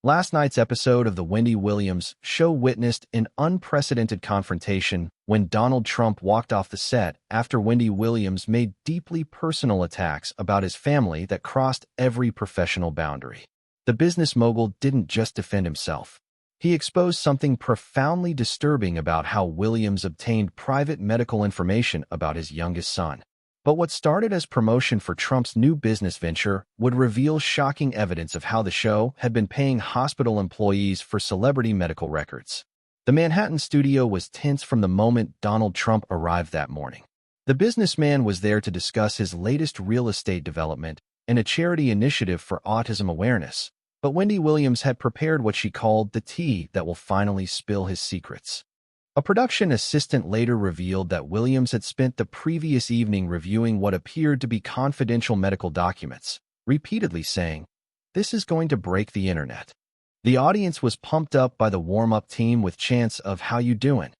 Last night's episode of the Wendy Williams show witnessed an unprecedented confrontation when Donald Trump walked off the set after Wendy Williams made deeply personal attacks about his family that crossed every professional boundary. The business mogul didn't just defend himself. He exposed something profoundly disturbing about how Williams obtained private medical information about his youngest son. But what started as promotion for Trump's new business venture would reveal shocking evidence of how the show had been paying hospital employees for celebrity medical records. The Manhattan studio was tense from the moment Donald Trump arrived that morning. The businessman was there to discuss his latest real estate development and a charity initiative for autism awareness, but Wendy Williams had prepared what she called the tea that will finally spill his secrets. A production assistant later revealed that Williams had spent the previous evening reviewing what appeared to be confidential medical documents, repeatedly saying, "This is going to break the internet." The audience was pumped up by the warm-up team with chants of "How you doing?"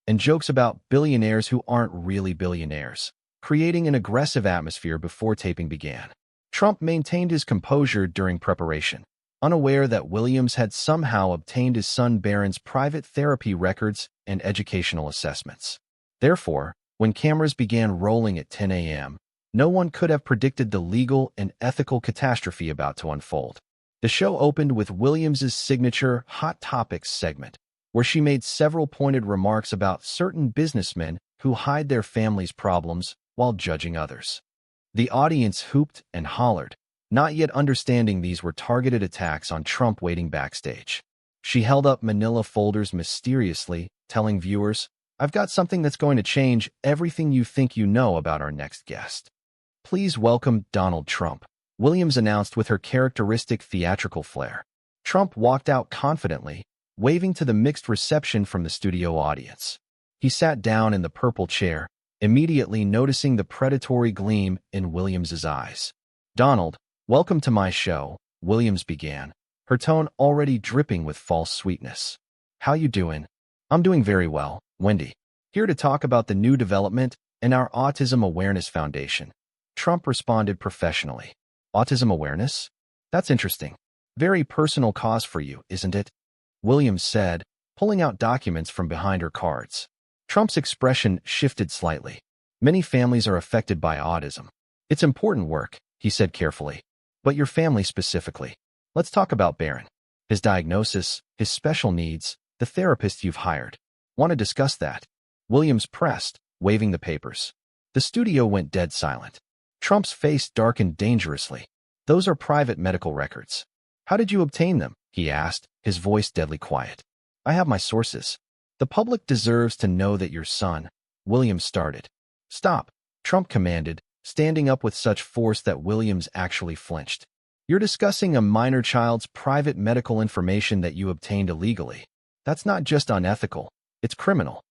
and jokes about billionaires who aren't really billionaires, creating an aggressive atmosphere before taping began. Trump maintained his composure during preparation, unaware that Williams had somehow obtained his son Barron's private therapy records and educational assessments. Therefore, when cameras began rolling at 10 a.m., no one could have predicted the legal and ethical catastrophe about to unfold. The show opened with Williams's signature Hot Topics segment, where she made several pointed remarks about certain businessmen who hide their family's problems while judging others. The audience hooped and hollered, not yet understanding these were targeted attacks on Trump waiting backstage. She held up manila folders mysteriously, telling viewers, "I've got something that's going to change everything you think you know about our next guest. Please welcome Donald Trump," Williams announced with her characteristic theatrical flair. Trump walked out confidently, waving to the mixed reception from the studio audience. He sat down in the purple chair, immediately noticing the predatory gleam in Williams's eyes. "Donald, welcome to my show," Williams began, her tone already dripping with false sweetness. "How you doing?" "I'm doing very well, Wendy. Here to talk about the new development and our Autism Awareness Foundation." Trump responded professionally. "Autism awareness? That's interesting. Very personal cause for you, isn't it?" Williams said, pulling out documents from behind her cards. Trump's expression shifted slightly. "Many families are affected by autism. It's important work," he said carefully. "But your family specifically. Let's talk about Barron. His diagnosis, his special needs, the therapist you've hired. Want to discuss that?" Williams pressed, waving the papers. The studio went dead silent. Trump's face darkened dangerously. "Those are private medical records. How did you obtain them?" he asked, his voice deadly quiet. "I have my sources. The public deserves to know that your son," Williams started. "Stop," Trump commanded, standing up with such force that Williams actually flinched. "You're discussing a minor child's private medical information that you obtained illegally. That's not just unethical, it's criminal."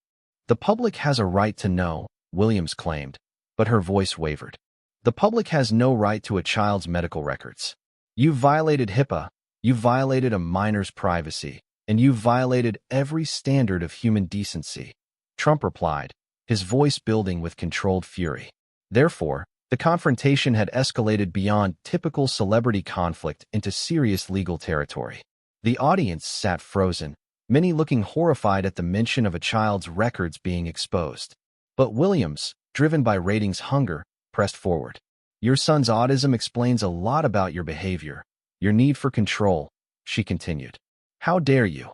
"The public has a right to know," Williams claimed, but her voice wavered. "The public has no right to a child's medical records. You've violated HIPAA, you've violated a minor's privacy, and you've violated every standard of human decency," Trump replied, his voice building with controlled fury. Therefore, the confrontation had escalated beyond typical celebrity conflict into serious legal territory. The audience sat frozen, many looking horrified at the mention of a child's records being exposed. But Williams, driven by ratings hunger, pressed forward. "Your son's autism explains a lot about your behavior, your need for control," she continued. "How dare you?"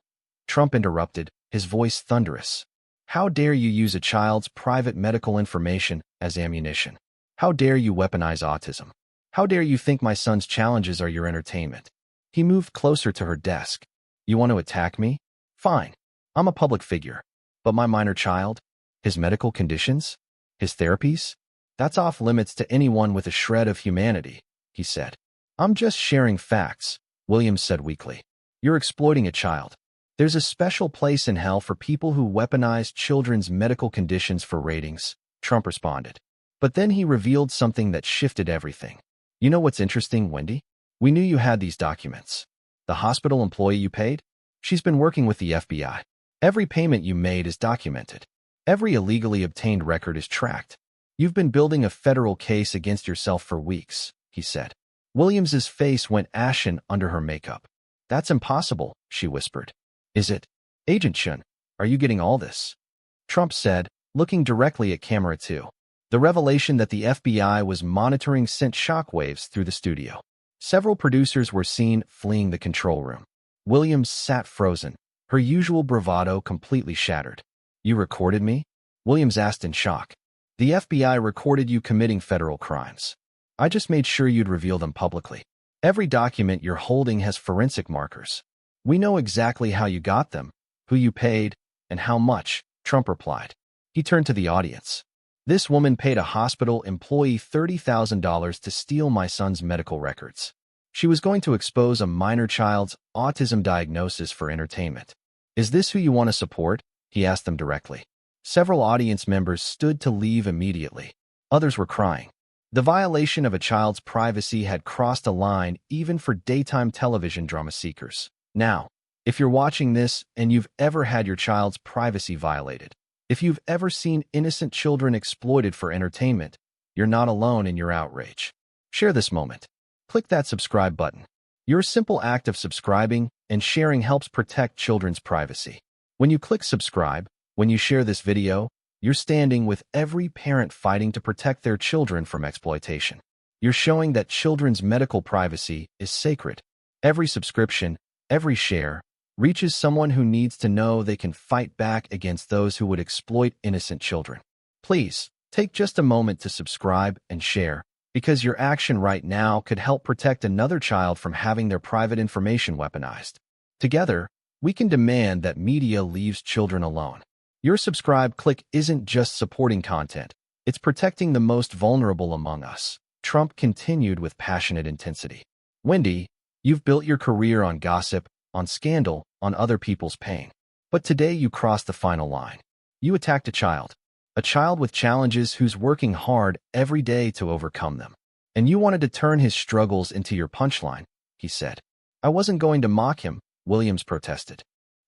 Trump interrupted, his voice thunderous. "How dare you use a child's private medical information as ammunition? How dare you weaponize autism? How dare you think my son's challenges are your entertainment?" He moved closer to her desk. "You want to attack me? Fine. I'm a public figure. But my minor child? His medical conditions? His therapies? That's off limits to anyone with a shred of humanity," he said. "I'm just sharing facts," Williams said weakly. "You're exploiting a child. There's a special place in hell for people who weaponize children's medical conditions for ratings," Trump responded. But then he revealed something that shifted everything. "You know what's interesting, Wendy? We knew you had these documents. The hospital employee you paid? She's been working with the FBI. Every payment you made is documented. Every illegally obtained record is tracked. You've been building a federal case against yourself for weeks," he said. Williams's face went ashen under her makeup. That's impossible, she whispered. Is it? Agent Shun, are you getting all this? Trump said, looking directly at camera 2. The revelation that the FBI was monitoring sent shockwaves through the studio. Several producers were seen fleeing the control room. Williams sat frozen, her usual bravado completely shattered. You recorded me? Williams asked in shock. The FBI recorded you committing federal crimes. I just made sure you'd reveal them publicly. Every document you're holding has forensic markers. We know exactly how you got them, who you paid, and how much, Trump replied. He turned to the audience. This woman paid a hospital employee $30,000 to steal my son's medical records. She was going to expose a minor child's autism diagnosis for entertainment. Is this who you want to support? He asked them directly. Several audience members stood to leave immediately. Others were crying. The violation of a child's privacy had crossed a line even for daytime television drama seekers. Now, if you're watching this and you've ever had your child's privacy violated, if you've ever seen innocent children exploited for entertainment, you're not alone in your outrage. Share this moment. Click that subscribe button. Your simple act of subscribing and sharing helps protect children's privacy. When you click subscribe, when you share this video, you're standing with every parent fighting to protect their children from exploitation. You're showing that children's medical privacy is sacred. Every subscription, every share, reaches someone who needs to know they can fight back against those who would exploit innocent children. Please, take just a moment to subscribe and share, because your action right now could help protect another child from having their private information weaponized. Together, we can demand that media leaves children alone. Your subscribe click isn't just supporting content, it's protecting the most vulnerable among us. Trump continued with passionate intensity. Wendy, you've built your career on gossip, on scandal, on other people's pain. But today you crossed the final line. You attacked a child with challenges who's working hard every day to overcome them. And you wanted to turn his struggles into your punchline, he said. I wasn't going to mock him, Williams protested.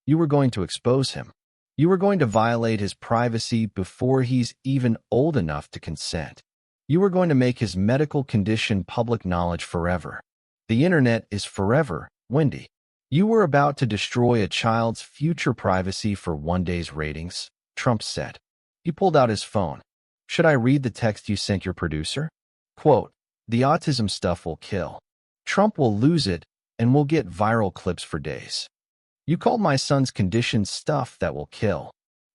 You were going to expose him. You were going to violate his privacy before he's even old enough to consent. You were going to make his medical condition public knowledge forever. The internet is forever, Wendy. You were about to destroy a child's future privacy for one day's ratings, Trump said. He pulled out his phone. Should I read the text you sent your producer? Quote, the autism stuff will kill. Trump will lose it, and we'll get viral clips for days. You called my son's condition stuff that will kill.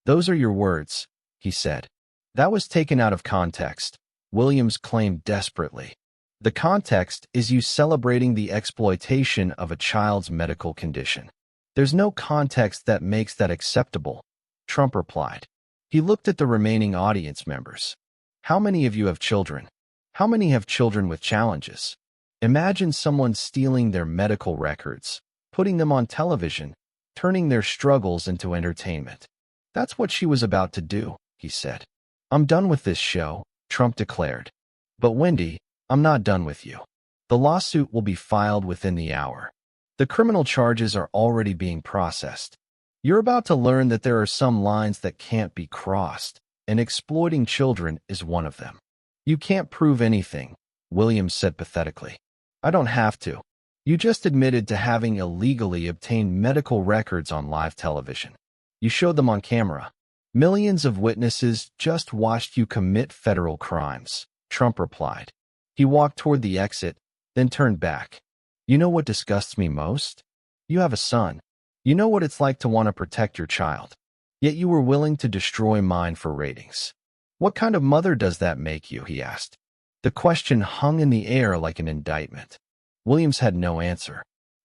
Those are your words, he said. That was taken out of context, Williams claimed desperately. The context is you celebrating the exploitation of a child's medical condition. There's no context that makes that acceptable, Trump replied. He looked at the remaining audience members. How many of you have children? How many have children with challenges? Imagine someone stealing their medical records, putting them on television, turning their struggles into entertainment. That's what she was about to do, he said. I'm done with this show, Trump declared. But Wendy, I'm not done with you. The lawsuit will be filed within the hour. The criminal charges are already being processed. You're about to learn that there are some lines that can't be crossed, and exploiting children is one of them. You can't prove anything, Williams said pathetically. I don't have to. You just admitted to having illegally obtained medical records on live television. You showed them on camera. Millions of witnesses just watched you commit federal crimes, Trump replied. He walked toward the exit, then turned back. You know what disgusts me most? You have a son. You know what it's like to want to protect your child. Yet you were willing to destroy mine for ratings. What kind of mother does that make you? He asked. The question hung in the air like an indictment. Williams had no answer.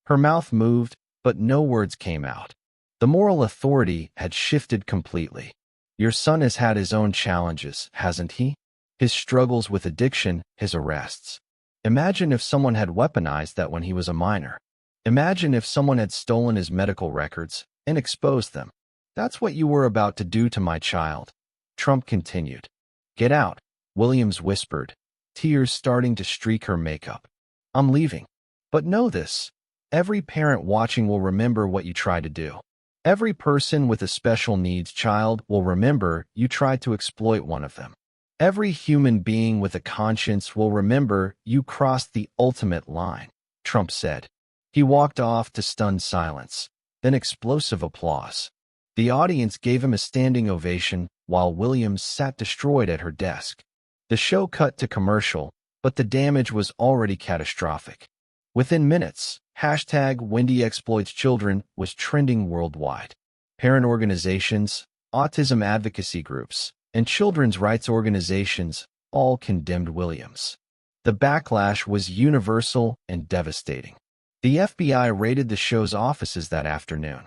Her mouth moved, but no words came out. The moral authority had shifted completely. Your son has had his own challenges, hasn't he? His struggles with addiction, his arrests. Imagine if someone had weaponized that when he was a minor. Imagine if someone had stolen his medical records and exposed them. That's what you were about to do to my child. Trump continued. Get out, Williams whispered, tears starting to streak her makeup. I'm leaving. But know this. Every parent watching will remember what you tried to do. Every person with a special needs child will remember you tried to exploit one of them. Every human being with a conscience will remember you crossed the ultimate line, Trump said. He walked off to stunned silence, then explosive applause. The audience gave him a standing ovation while Williams sat destroyed at her desk. The show cut to commercial, but the damage was already catastrophic. Within minutes, #WendyExploitsChildren was trending worldwide. Parent organizations, autism advocacy groups, and children's rights organizations all condemned Williams. The backlash was universal and devastating. The FBI raided the show's offices that afternoon.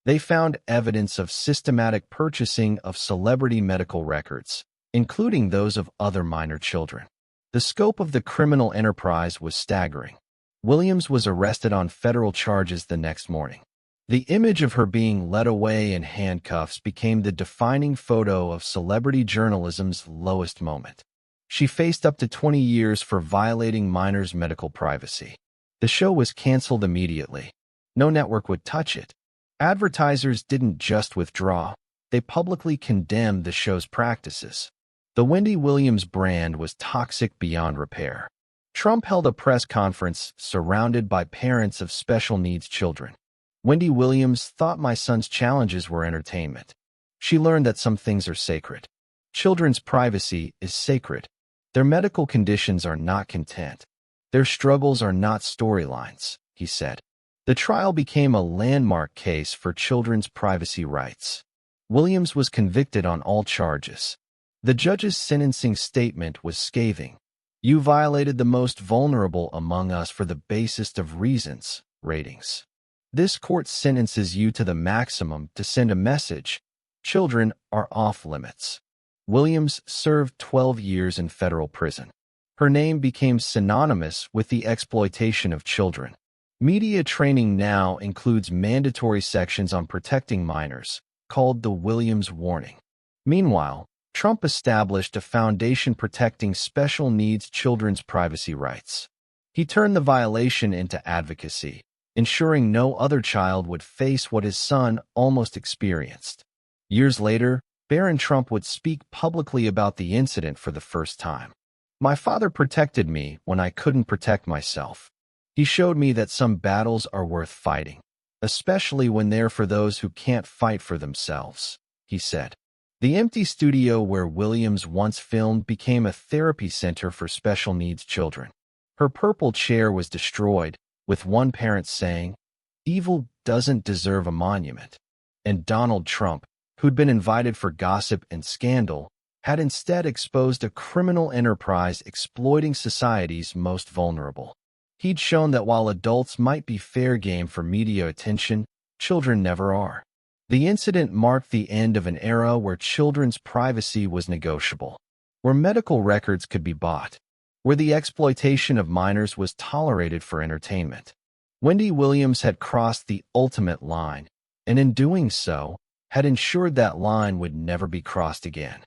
They found evidence of systematic purchasing of celebrity medical records, including those of other minor children. The scope of the criminal enterprise was staggering. Williams was arrested on federal charges the next morning. The image of her being led away in handcuffs became the defining photo of celebrity journalism's lowest moment. She faced up to 20 years for violating minors' medical privacy. The show was canceled immediately. No network would touch it. Advertisers didn't just withdraw, they publicly condemned the show's practices. The Wendy Williams brand was toxic beyond repair. Trump held a press conference surrounded by parents of special needs children. Wendy Williams thought my son's challenges were entertainment. She learned that some things are sacred. Children's privacy is sacred. Their medical conditions are not content. Their struggles are not storylines, he said. The trial became a landmark case for children's privacy rights. Williams was convicted on all charges. The judge's sentencing statement was scathing. "You violated the most vulnerable among us for the basest of reasons, ratings. This court sentences you to the maximum to send a message. Children are off limits." Williams served 12 years in federal prison. Her name became synonymous with the exploitation of children. Media training now includes mandatory sections on protecting minors, called the Williams Warning. Meanwhile, Trump established a foundation protecting special needs children's privacy rights. He turned the violation into advocacy, ensuring no other child would face what his son almost experienced. Years later, Barron Trump would speak publicly about the incident for the first time. "My father protected me when I couldn't protect myself. He showed me that some battles are worth fighting, especially when they're for those who can't fight for themselves," he said. The empty studio where Williams once filmed became a therapy center for special needs children. Her purple chair was destroyed, with one parent saying, "Evil doesn't deserve a monument." And Donald Trump, who'd been invited for gossip and scandal, had instead exposed a criminal enterprise exploiting society's most vulnerable. He'd shown that while adults might be fair game for media attention, children never are. The incident marked the end of an era where children's privacy was negotiable, where medical records could be bought, where the exploitation of minors was tolerated for entertainment. Wendy Williams had crossed the ultimate line, and in doing so, had ensured that line would never be crossed again.